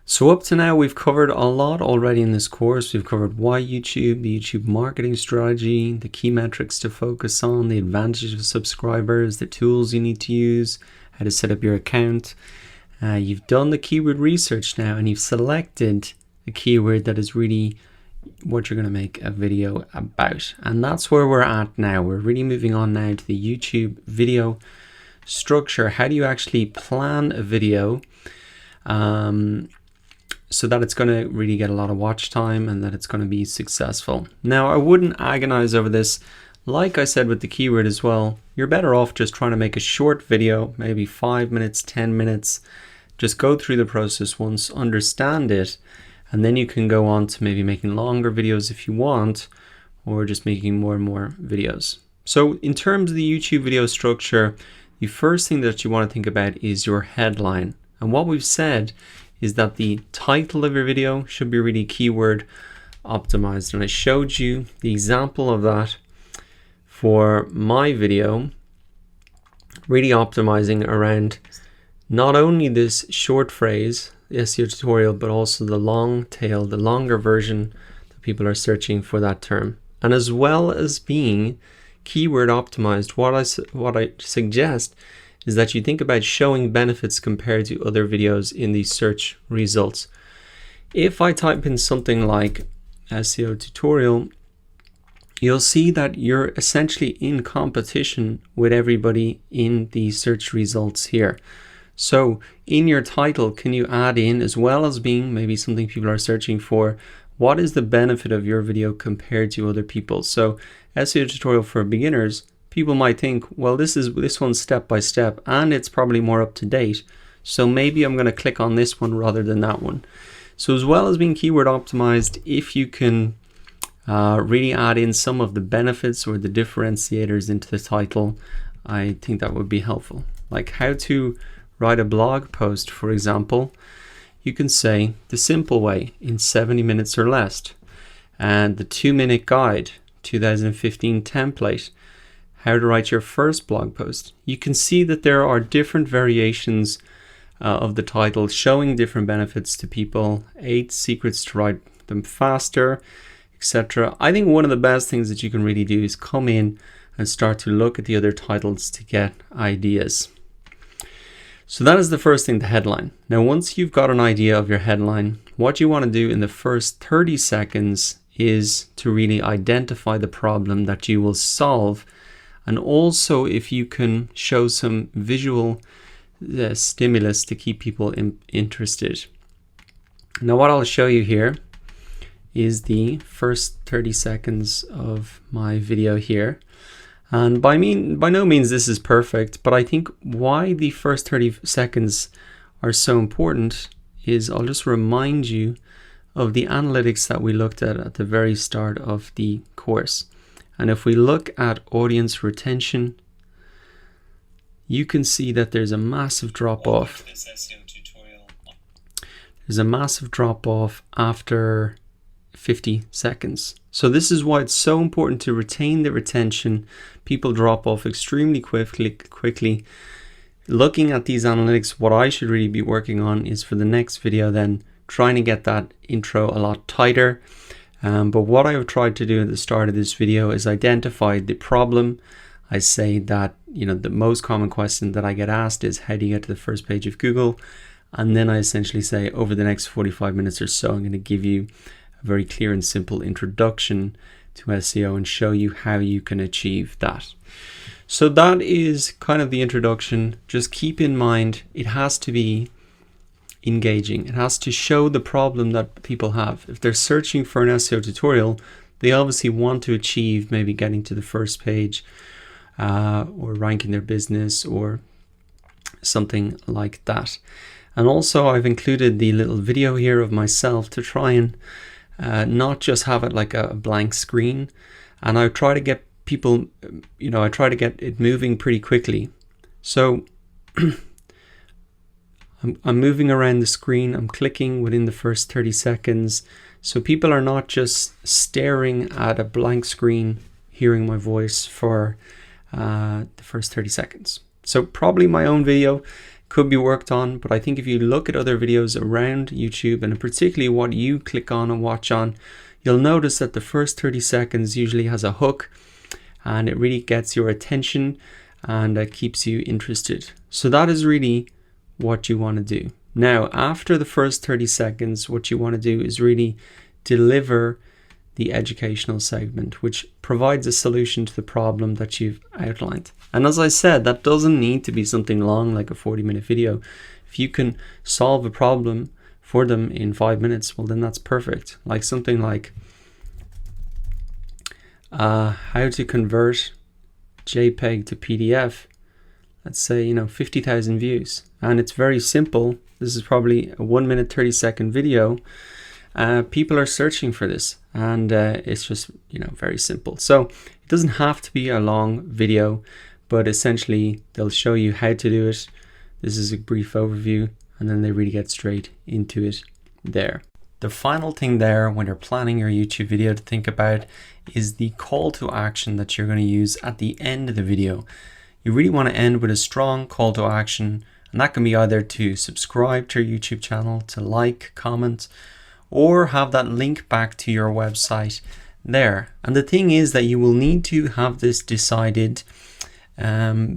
So up to now, we've covered a lot already in this course. We've covered why YouTube, the YouTube marketing strategy, the key metrics to focus on, the advantage of subscribers, the tools you need to use, how to set up your account. You've done the keyword research now, and you've selected the keyword that is really what you're going to make a video about. And that's where we're at now. We're really moving on now to the YouTube video structure. How do you actually plan a video so that it's going to really get a lot of watch time and that it's going to be successful? Now, I wouldn't agonize over this. Like I said with the keyword as well, you're better off just trying to make a short video, maybe 5 minutes, 10 minutes. Just go through the process once, understand it, and then you can go on to maybe making longer videos if you want, or just making more and more videos. So in terms of the YouTube video structure, the first thing that you want to think about is your headline. And what we've said is that the title of your video should be really keyword optimized. And I showed you the example of that for my video, really optimizing around not only this short phrase, the SEO tutorial, but also the long tail, the longer version that people are searching for that term. And as well as being keyword optimized, what I suggest is that you think about showing benefits compared to other videos in the search results. If I type in something like SEO tutorial, you'll see that you're essentially in competition with everybody in the search results here. So in your title, can you add in, as well as being maybe something people are searching for, what is the benefit of your video compared to other people? So SEO tutorial for beginners, people might think, well, this one's step by step and it's probably more up to date. So maybe I'm going to click on this one rather than that one. So as well as being keyword optimized, if you can really add in some of the benefits or the differentiators into the title, I think that would be helpful. Like how to write a blog post, for example. You can say the simple way in 70 minutes or less, and the 2-minute guide, 2015 template, how to write your first blog post. You can see that there are different variations of the title showing different benefits to people, 8 secrets to write them faster, etc. I think one of the best things that you can really do is come in and start to look at the other titles to get ideas. So that is the first thing, the headline. Now, once you've got an idea of your headline, what you want to do in the first 30 seconds is to really identify the problem that you will solve. And also, if you can show some visual stimulus to keep people interested. Now, what I'll show you here is the first 30 seconds of my video here. And by no means this is perfect, but I think why the first 30 seconds are so important is I'll just remind you of the analytics that we looked at the very start of the course. And if we look at audience retention, you can see that there's a massive drop off. There's a massive drop off after 50 seconds. So this is why it's so important to retain the retention. People drop off extremely quickly. Looking at these analytics, what I should really be working on is for the next video then trying to get that intro a lot tighter. But what I've tried to do at the start of this video is identify the problem. I say that, the most common question that I get asked is, how do you get to the first page of Google? And then I essentially say, over the next 45 minutes or so, I'm going to give you a very clear and simple introduction to SEO and show you how you can achieve that. So that is kind of the introduction. Just keep in mind, it has to be engaging. It has to show the problem that people have. If they're searching for an SEO tutorial, they obviously want to achieve maybe getting to the first page or ranking their business or something like that. And also I've included the little video here of myself to try and not just have it like a blank screen. And I try to get people, I try to get it moving pretty quickly. So I'm moving around the screen, I'm clicking within the first 30 seconds. So people are not just staring at a blank screen, hearing my voice for the first 30 seconds. So probably my own video could be worked on, but I think if you look at other videos around YouTube, and particularly what you click on and watch on, you'll notice that the first 30 seconds usually has a hook, and it really gets your attention and keeps you interested. So that is really what you want to do. Now, after the first 30 seconds, what you want to do is really deliver the educational segment, which provides a solution to the problem that you've outlined. And as I said, that doesn't need to be something long like a 40-minute video. If you can solve a problem for them in 5 minutes, well, then that's perfect. Like something like how to convert JPEG to PDF. Let's say, 50,000 views. And it's very simple. This is probably a 1 minute 30-second video. People are searching for this, and it's just very simple. So it doesn't have to be a long video, but essentially they'll show you how to do it. This is a brief overview, and then they really get straight into it there. The final thing there when you're planning your YouTube video to think about is the call to action that you're going to use at the end of the video. You really want to end with a strong call to action, and that can be either to subscribe to your YouTube channel, to like, comment, or have that link back to your website there. And the thing is that you will need to have this decided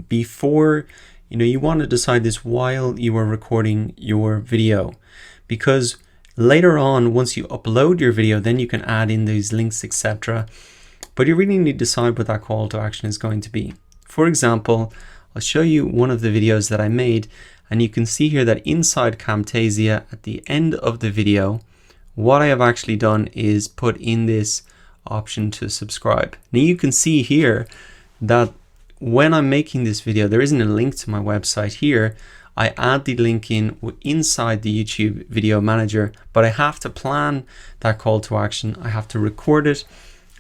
before, you want to decide this while you are recording your video, because later on, once you upload your video, then you can add in these links, etc. But you really need to decide what that call to action is going to be. For example, I'll show you one of the videos that I made, and you can see here that inside Camtasia at the end of the video, what I have actually done is put in this option to subscribe. Now you can see here that when I'm making this video, there isn't a link to my website here. I add the link inside the YouTube video manager, but I have to plan that call to action. I have to record it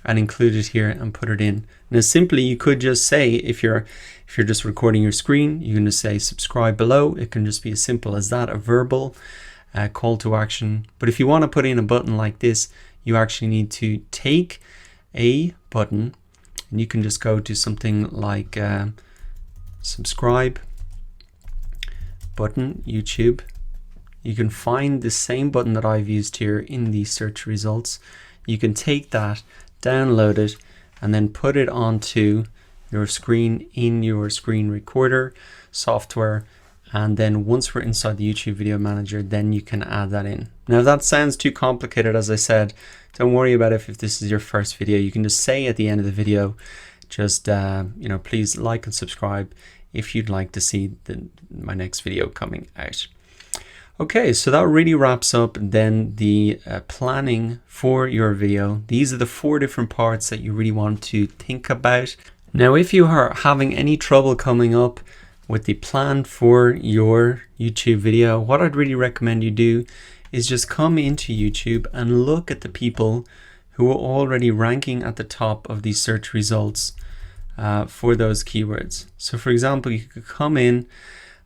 and include it here and put it in. Now simply you could just say, if you're just recording your screen, you can just say subscribe below. It can just be as simple as that, a verbal call to action. But if you want to put in a button like this, you actually need to take a button, and you can just go to something like subscribe button YouTube. You can find the same button that I've used here in the search results. You can take that, download it, and then put it onto your screen in your screen recorder software. And then once we're inside the YouTube video manager, then you can add that in. Now if that sounds too complicated, as I said, don't worry about it if this is your first video. You can just say at the end of the video, just please like and subscribe if you'd like to see my next video coming out. Okay, so that really wraps up then the planning for your video. These are the 4 different parts that you really want to think about. Now if you are having any trouble coming up with the plan for your YouTube video, what I'd really recommend you do is just come into YouTube and look at the people who are already ranking at the top of these search results for those keywords. So for example, you could come in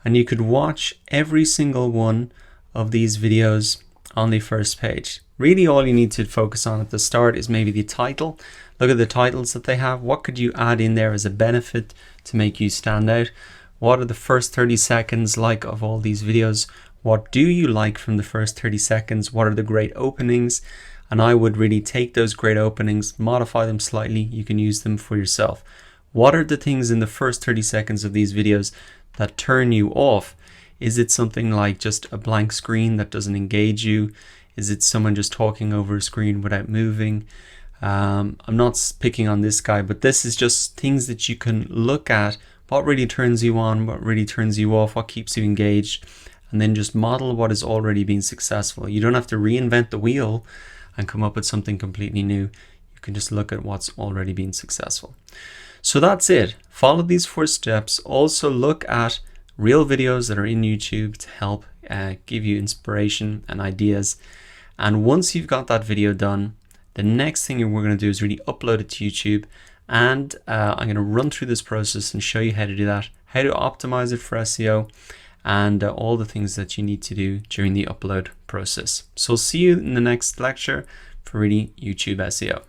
and you could watch every single one of these videos on the first page. Really all you need to focus on at the start is maybe the title. Look at the titles that they have. What could you add in there as a benefit to make you stand out? What are the first 30 seconds like of all these videos? What do you like from the first 30 seconds? What are the great openings? And I would really take those great openings, modify them slightly. You can use them for yourself. What are the things in the first 30 seconds of these videos that turn you off? Is it something like just a blank screen that doesn't engage you? Is it someone just talking over a screen without moving? I'm not picking on this guy, but this is just things that you can look at. What really turns you on, what really turns you off, what keeps you engaged, and then just model what has already been successful. You don't have to reinvent the wheel and come up with something completely new. You can just look at what's already been successful. So that's it. Follow these 4 steps. Also look at real videos that are in YouTube to help give you inspiration and ideas. And once you've got that video done, the next thing we're going to do is really upload it to YouTube. And I'm going to run through this process and show you how to do that, how to optimize it for SEO, and all the things that you need to do during the upload process. So see you in the next lecture for really YouTube SEO.